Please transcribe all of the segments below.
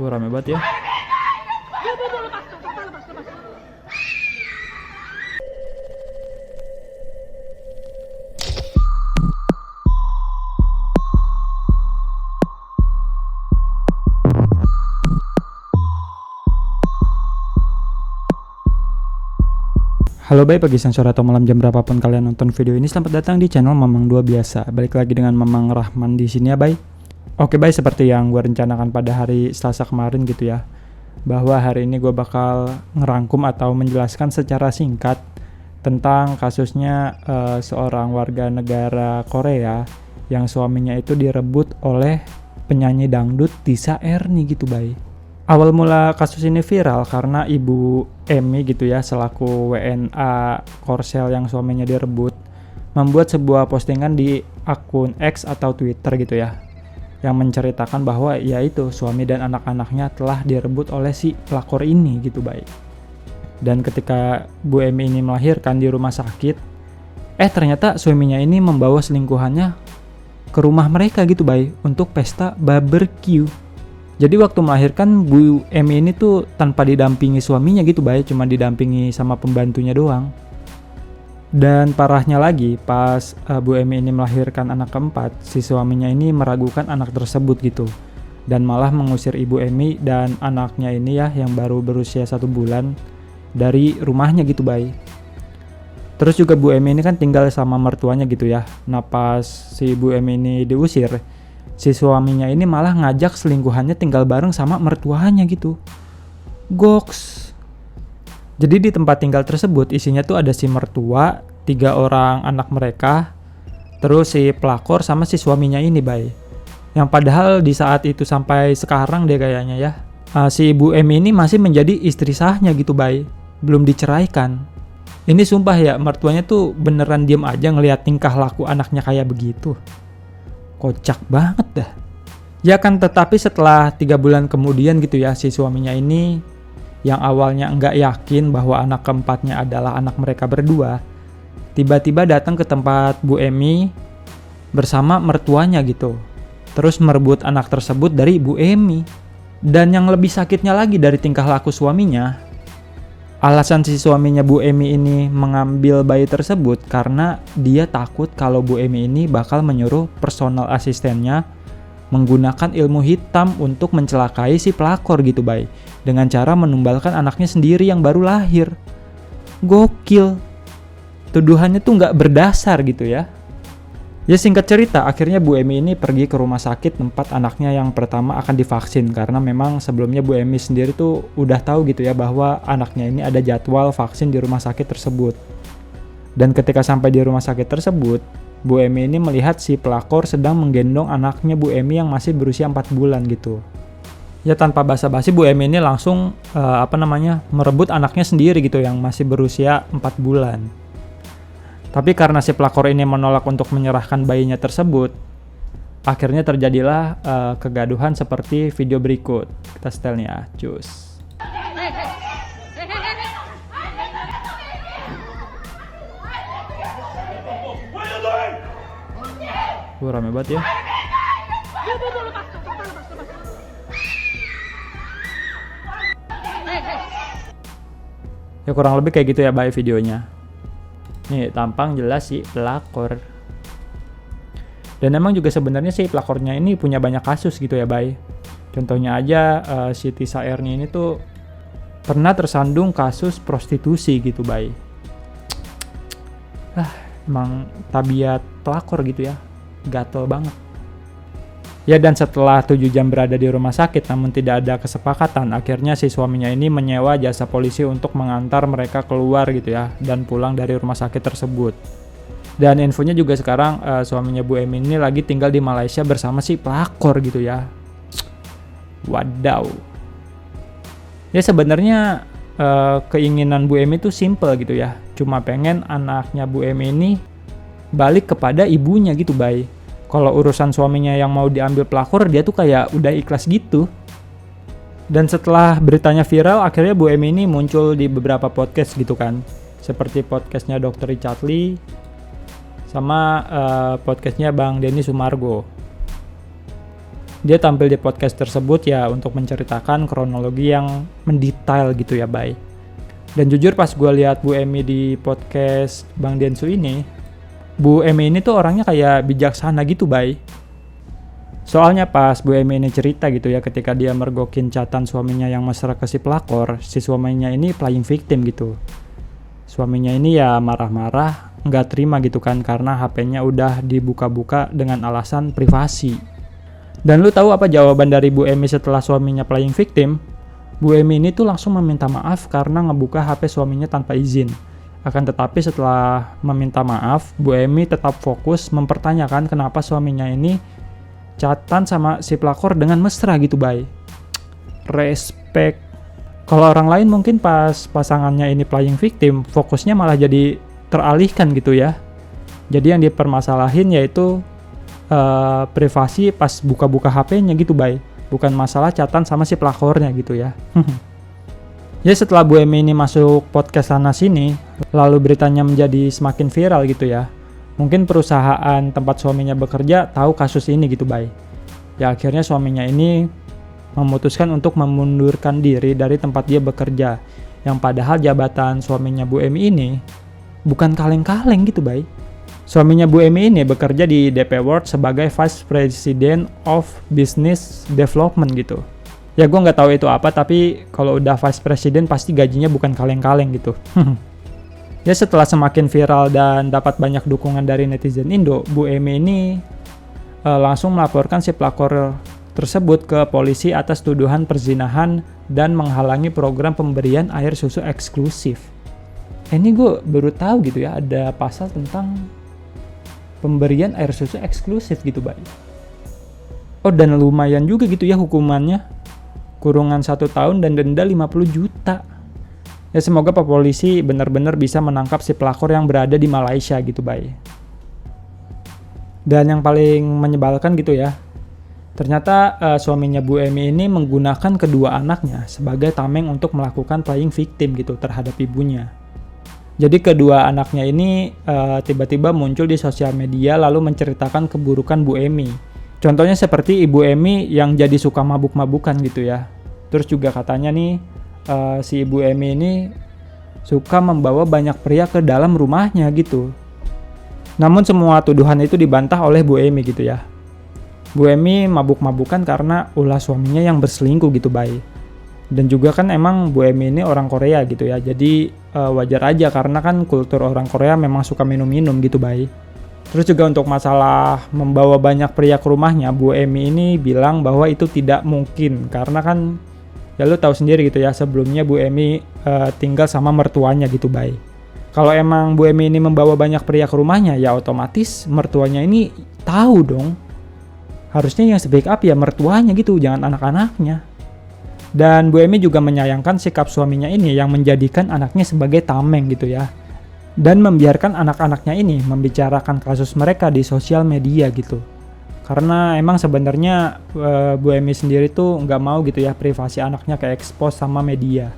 Rame banget ya. Halo Bay, pagi, siang, sore, atau malam, jam berapapun kalian nonton video ini, selamat datang di channel Mamang 2 Biasa. Balik lagi dengan Mamang Rahman di sini ya Bay. Oke Bay, seperti yang gue rencanakan pada hari Selasa kemarin gitu ya, bahwa hari ini gue bakal ngerangkum atau menjelaskan secara singkat tentang kasusnya seorang warga negara Korea yang suaminya itu direbut oleh penyanyi dangdut Tisa Erni gitu Bay. Awal mula kasus ini viral karena ibu Emi gitu ya, selaku WNA Korsel yang suaminya direbut, membuat sebuah postingan di akun X atau Twitter gitu ya, yang menceritakan bahwa ya itu suami dan anak-anaknya telah direbut oleh si pelakor ini gitu baik. Dan ketika Bu Emi ini melahirkan di rumah sakit, ternyata suaminya ini membawa selingkuhannya ke rumah mereka gitu baik untuk pesta barbecue. Jadi waktu melahirkan Bu Emi ini tuh tanpa didampingi suaminya gitu baik, cuma didampingi sama pembantunya doang. Dan parahnya lagi pas Bu Emi ini melahirkan anak keempat, si suaminya ini meragukan anak tersebut gitu. Dan malah mengusir Ibu Emi dan anaknya ini ya yang baru berusia 1 bulan dari rumahnya gitu baik. Terus juga Bu Emi ini kan tinggal sama mertuanya gitu ya. Nah pas si Bu Emi ini diusir, si suaminya ini malah ngajak selingkuhannya tinggal bareng sama mertuanya gitu. Goks. Jadi di tempat tinggal tersebut isinya tuh ada si mertua, 3 orang anak mereka, terus si pelakor sama si suaminya ini bay. Yang padahal di saat itu sampai sekarang deh kayaknya ya, si Ibu Emi ini masih menjadi istri sahnya gitu bay, belum diceraikan. Ini sumpah ya, mertuanya tuh beneran diem aja ngelihat tingkah laku anaknya kayak begitu. Kocak banget dah. Ya kan, tetapi setelah 3 bulan kemudian gitu ya, si suaminya ini yang awalnya enggak yakin bahwa anak keempatnya adalah anak mereka berdua, tiba-tiba datang ke tempat Bu Emi bersama mertuanya gitu. Terus merebut anak tersebut dari Bu Emi. Dan yang lebih sakitnya lagi dari tingkah laku suaminya, alasan si suaminya Bu Emi ini mengambil bayi tersebut karena dia takut kalau Bu Emi ini bakal menyuruh personal asistennya menggunakan ilmu hitam untuk mencelakai si pelakor gitu bay, dengan cara menumbalkan anaknya sendiri yang baru lahir. Gokil. Tuduhannya tuh nggak berdasar gitu ya. Ya singkat cerita, akhirnya Bu Emi ini pergi ke rumah sakit tempat anaknya yang pertama akan divaksin, karena memang sebelumnya Bu Emi sendiri tuh udah tahu gitu ya bahwa anaknya ini ada jadwal vaksin di rumah sakit tersebut. Dan ketika sampai di rumah sakit tersebut, Bu Emi ini melihat si pelakor sedang menggendong anaknya Bu Emi yang masih berusia 4 bulan gitu. Ya tanpa basa-basi Bu Emi ini langsung merebut anaknya sendiri gitu yang masih berusia 4 bulan. Tapi karena si pelakor ini menolak untuk menyerahkan bayinya tersebut, akhirnya terjadilah kegaduhan seperti video berikut. Kita setel nih ya, cus. Rame banget ya. Ya kurang lebih kayak gitu ya bay videonya. Nih tampang jelas si pelakor. Dan emang juga sebenarnya si pelakornya ini punya banyak kasus gitu ya bay. Contohnya aja si Tisa Erni ini tuh pernah tersandung kasus prostitusi gitu bay. Emang tabiat pelakor gitu ya, gatel banget. Ya dan setelah 7 jam berada di rumah sakit namun tidak ada kesepakatan, akhirnya si suaminya ini menyewa jasa polisi untuk mengantar mereka keluar gitu ya dan pulang dari rumah sakit tersebut. Dan infonya juga sekarang suaminya Bu Emi ini lagi tinggal di Malaysia bersama si pelakor gitu ya. Wadaw. Ya sebenarnya keinginan Bu Emi itu simple gitu ya, cuma pengen anaknya Bu Emi ini balik kepada ibunya gitu bay. Kalau urusan suaminya yang mau diambil pelakor, dia tuh kayak udah ikhlas gitu. Dan setelah beritanya viral, akhirnya Bu Emi ini muncul di beberapa podcast gitu kan, seperti podcastnya Dr. Richard Lee sama podcastnya Bang Denny Sumargo. Dia tampil di podcast tersebut ya untuk menceritakan kronologi yang mendetail gitu ya, Bay. Dan jujur pas gue lihat Bu Emi di podcast Bang Densu ini, Bu Emi ini tuh orangnya kayak bijaksana gitu, Bay. Soalnya pas Bu Emi ini cerita gitu ya, ketika dia mergokin chatan suaminya yang mesra ke si pelakor, si suaminya ini playing victim gitu. Suaminya ini ya marah-marah, nggak terima gitu kan, karena HP-nya udah dibuka-buka dengan alasan privasi. Dan lu tahu apa jawaban dari Bu Emi setelah suaminya playing victim? Bu Emi ini tuh langsung meminta maaf karena ngebuka HP suaminya tanpa izin. Akan tetapi setelah meminta maaf, Bu Emi tetap fokus mempertanyakan kenapa suaminya ini chatan sama si pelakor dengan mesra gitu, Bay. Respect. Kalau orang lain mungkin pas pasangannya ini playing victim, fokusnya malah jadi teralihkan gitu ya. Jadi yang dipermasalahin yaitu privasi pas buka-buka HP-nya gitu, Bay. Bukan masalah chatan sama si pelakornya gitu ya. Ya setelah Bu Emi ini masuk podcast sana sini, lalu beritanya menjadi semakin viral gitu ya. Mungkin perusahaan tempat suaminya bekerja tahu kasus ini gitu, Bay. Ya akhirnya suaminya ini memutuskan untuk memundurkan diri dari tempat dia bekerja. Yang padahal jabatan suaminya Bu Emi ini bukan kaleng-kaleng gitu, Bay. Suaminya Bu Emi ini bekerja di DP World sebagai Vice President of Business Development gitu. Ya gue nggak tahu itu apa, tapi kalau udah Vice President pasti gajinya bukan kaleng-kaleng gitu. Ya setelah semakin viral dan dapat banyak dukungan dari netizen Indo, Bu Emi ini langsung melaporkan si pelakor tersebut ke polisi atas tuduhan perzinahan dan menghalangi program pemberian air susu eksklusif. Ini gue baru tahu gitu ya, ada pasal tentang pemberian air susu eksklusif gitu, Bay. Oh dan lumayan juga gitu ya hukumannya. Kurungan 1 tahun dan denda 50 juta. Ya semoga Pak Polisi benar-benar bisa menangkap si pelakor yang berada di Malaysia gitu, Bay. Dan yang paling menyebalkan gitu ya, ternyata suaminya Bu Emi ini menggunakan kedua anaknya sebagai tameng untuk melakukan playing victim gitu terhadap ibunya. Jadi kedua anaknya ini tiba-tiba muncul di sosial media lalu menceritakan keburukan Bu Emi. Contohnya seperti Ibu Emi yang jadi suka mabuk-mabukan gitu ya. Terus juga katanya nih si Ibu Emi ini suka membawa banyak pria ke dalam rumahnya gitu. Namun semua tuduhan itu dibantah oleh Bu Emi gitu ya. Bu Emi mabuk-mabukan karena ulah suaminya yang berselingkuh gitu, Bay. Dan juga kan emang Bu Emi ini orang Korea gitu ya, jadi wajar aja karena kan kultur orang Korea memang suka minum-minum gitu, Bay. Terus juga untuk masalah membawa banyak pria ke rumahnya, Bu Emi ini bilang bahwa itu tidak mungkin karena kan ya lu tahu sendiri gitu ya, sebelumnya Bu Emi tinggal sama mertuanya gitu, Bay. Kalau emang Bu Emi ini membawa banyak pria ke rumahnya, ya otomatis mertuanya ini tahu dong. Harusnya yang speak up ya mertuanya gitu, jangan anak-anaknya. Dan Bu Emi juga menyayangkan sikap suaminya ini yang menjadikan anaknya sebagai tameng gitu ya. Dan membiarkan anak-anaknya ini membicarakan kasus mereka di sosial media gitu. Karena emang sebenarnya Bu Emi sendiri tuh nggak mau gitu ya privasi anaknya ke-expose sama media.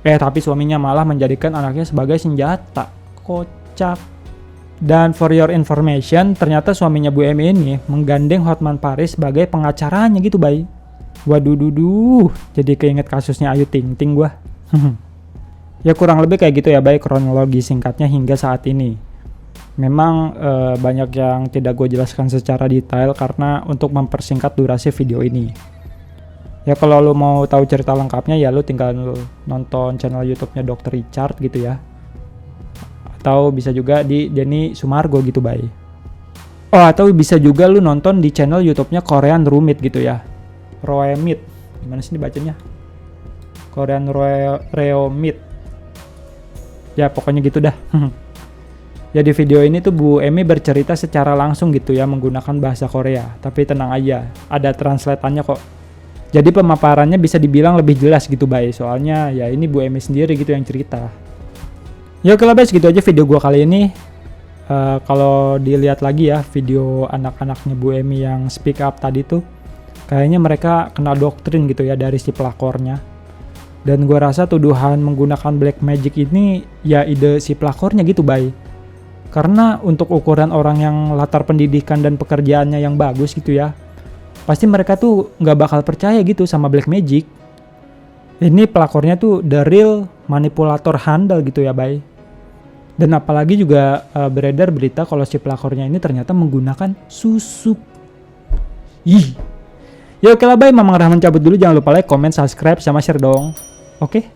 Tapi suaminya malah menjadikan anaknya sebagai senjata. Kocak. Dan for your information, ternyata suaminya Bu Emi ini menggandeng Hotman Paris sebagai pengacaranya gitu, Bay. Waduh, jadi keinget kasusnya Ayu Ting Ting gua. Ya kurang lebih kayak gitu ya, Bay, kronologi singkatnya hingga saat ini. Memang banyak yang tidak gue jelaskan secara detail karena untuk mempersingkat durasi video ini. Ya kalau lu mau tahu cerita lengkapnya ya lu tinggal nonton channel YouTube-nya Dr. Richard gitu ya. Atau bisa juga di Denny Sumargo gitu, Bay. Oh, atau bisa juga lu nonton di channel YouTube-nya Korean Rumit gitu ya. Roemit. Gimana sih dibacanya? Korean Roemit. Ya pokoknya gitu dah. Ya di video ini tuh Bu Emi bercerita secara langsung gitu ya menggunakan bahasa Korea. Tapi tenang aja, ada translatannya kok. Jadi pemaparannya bisa dibilang lebih jelas gitu, Bay. Soalnya ya ini Bu Emi sendiri gitu yang cerita. Ya oke lah, guys, gitu aja video gua kali ini. Kalau dilihat lagi ya video anak-anaknya Bu Emi yang speak up tadi tuh, kayaknya mereka kena doktrin gitu ya dari si pelakornya. Dan gua rasa tuduhan menggunakan black magic ini ya ide si pelakornya gitu, Bay. Karena untuk ukuran orang yang latar pendidikan dan pekerjaannya yang bagus gitu ya, pasti mereka tuh nggak bakal percaya gitu sama black magic. Ini pelakornya tuh the real manipulator handal gitu ya, Bay. Dan apalagi juga beredar berita kalau si pelakornya ini ternyata menggunakan susuk. Ih. Ya oke lah, Bay. Mamang Rahman cabut dulu. Jangan lupa like, comment, subscribe, sama share dong. Oke.